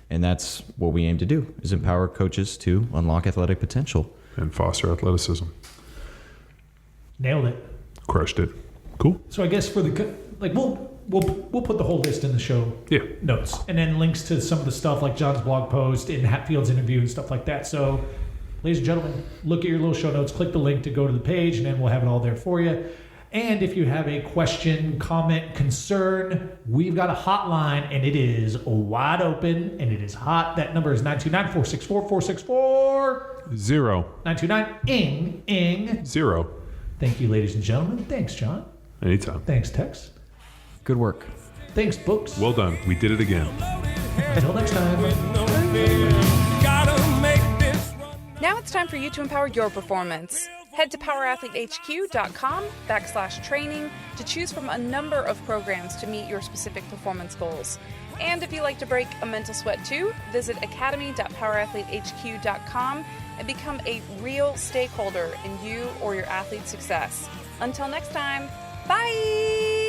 And that's what we aim to do, is empower coaches to unlock athletic potential. And foster athleticism. Nailed it. Crushed it. Cool. So I guess for we'll put the whole list in the show notes. And then links to some of the stuff like John's blog post and Hatfield's interview and stuff like that. So ladies and gentlemen, look at your little show notes, click the link to go to the page, and then we'll have it all there for you. And if you have a question, comment, concern, we've got a hotline, and it is wide open, and it is hot. That number is 929-464-464. 0. 929-ING. 0. Thank you, ladies and gentlemen. Thanks, John. Anytime. Thanks, Tex. Good work. Thanks, Books. Well done. We did it again. Until next time. Now it's time for you to empower your performance. Head to powerathletehq.com/training to choose from a number of programs to meet your specific performance goals. And if you like to break a mental sweat too, visit academy.powerathletehq.com and become a real stakeholder in you or your athlete's success. Until next time, bye!